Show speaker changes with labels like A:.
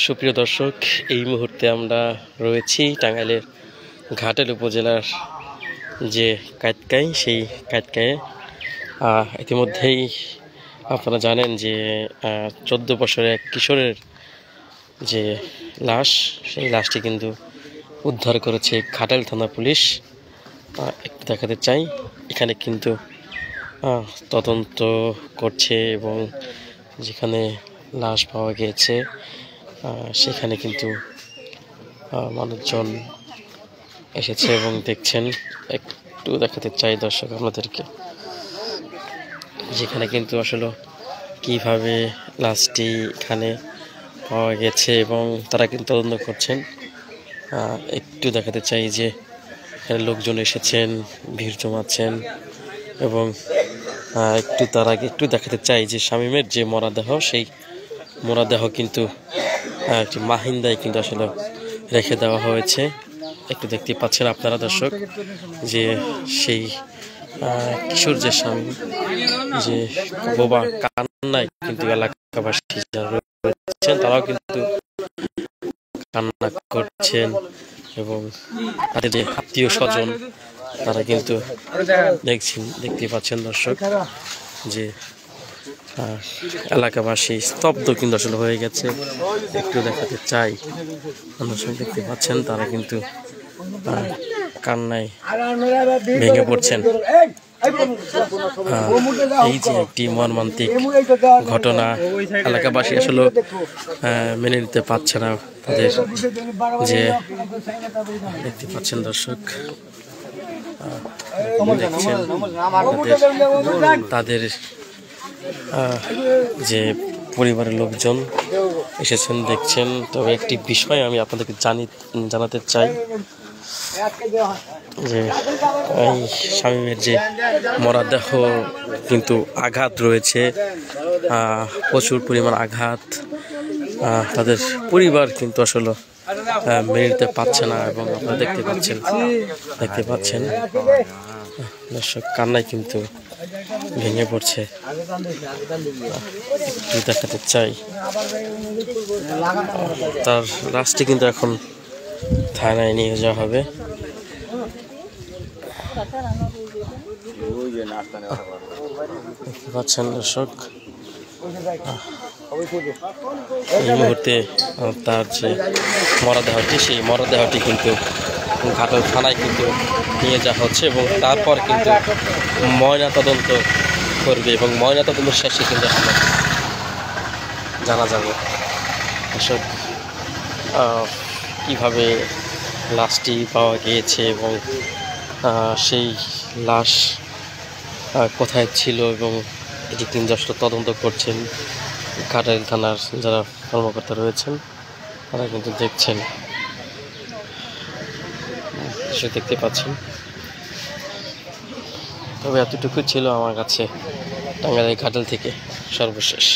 A: সুপ্রিয় দর্শক, এই মুহূর্তে আমরা রয়েছি টাঙ্গাইলের ঘাটাল উপজেলার যে কাটকাই, সেই কাটকায়ে। ইতিমধ্যেই আপনারা জানেন যে 14 বছরের এক কিশোরের যে লাশ, সেই লাশটি কিন্তু উদ্ধার করেছে ঘাটাল থানা পুলিশ। একটু দেখাতে চাই, এখানে কিন্তু তদন্ত করছে এবং যেখানে লাশ পাওয়া গিয়েছে সেখানে কিন্তু মানুষজন এসেছে এবং দেখছেন। একটু দেখাতে চাই দর্শক আপনাদেরকে, যেখানে কিন্তু আসলে কিভাবে লাশটি এখানে পাওয়া গেছে এবং তারা কিন্তু তদন্ত করছেন। একটু দেখাতে চাই যে এখানে লোকজন এসেছেন, ভিড় জমাচ্ছেন এবং তার আগে একটু দেখাতে চাই যে শামীমের যে মরদেহ, সেই মরদেহ কিন্তু একটি মাহিন্দায় কিন্তু আসলে রেখে দেওয়া হয়েছে। একটু দেখতে পাচ্ছেন আপনারা দর্শক যে সেই কিশোর যে শামীম, যে বোবা কান্নায় কিন্তু এলাকাবাসী যারা রয়েছেন তারাও কিন্তু কান্না করছেন এবং তাদের যে আত্মীয় স্বজন তারা কিন্তু দেখতে পাচ্ছেন দর্শক যে এলাকাবাসী স্তব্ধ কিন্তু আসলে হয়ে গেছে। একটু দেখাতে চাই, দর্শক দেখতে পাচ্ছেন তারা কিন্তু কান্নায় ভেঙে পড়ছেন। এই যে একটি মর্মান্তিক ঘটনা, এলাকাবাসী আসলে মেনে নিতে পারছে না তাদের যে, দেখতে পাচ্ছেন দর্শক দেখছেন তাদের যে পরিবারের লোকজন এসেছেন দেখছেন। তবে একটি বিষয় আমি আপনাদেরকে জানাতে চাই যে এই শামীমের যে মরদেহ কিন্তু আঘাত রয়েছে, প্রচুর পরিমাণ আঘাত। তাদের পরিবার কিন্তু আসলে মেনে নিতে পারছে না এবং আপনারা দেখতে পাচ্ছেন দর্শক কান্নায় কিন্তু ভেঙে পড়ছে। একটু দেখাতে চাই, তার লাশটি কিন্তু এখন থানায় নিয়ে যাওয়া হবে। দেখতে পাচ্ছেন দর্শক এই মুহূর্তে তার যে মরদেহটি, সেই মরদেহটি কিন্তু ঘাটাল থানায় কিন্তু নিয়ে যাওয়া হচ্ছে এবং তারপর কিন্তু ময়না তদন্ত করবে এবং ময়না তদন্ত শেষে কিন্তু আসলে জানা যাবে এসব কীভাবে লাশটি পাওয়া গিয়েছে এবং সেই লাশ কোথায় ছিল এবং এটি কিন্তু আসলে তদন্ত করছেন ঘাটাল থানার যারা কর্মকর্তা রয়েছেন, তারা কিন্তু দেখছেন, দেখতে পাচ্ছেন। তবে এতটুকুই ছিল আমার কাছে টাঙ্গাইল ঘাটাল থেকে সর্বশেষ।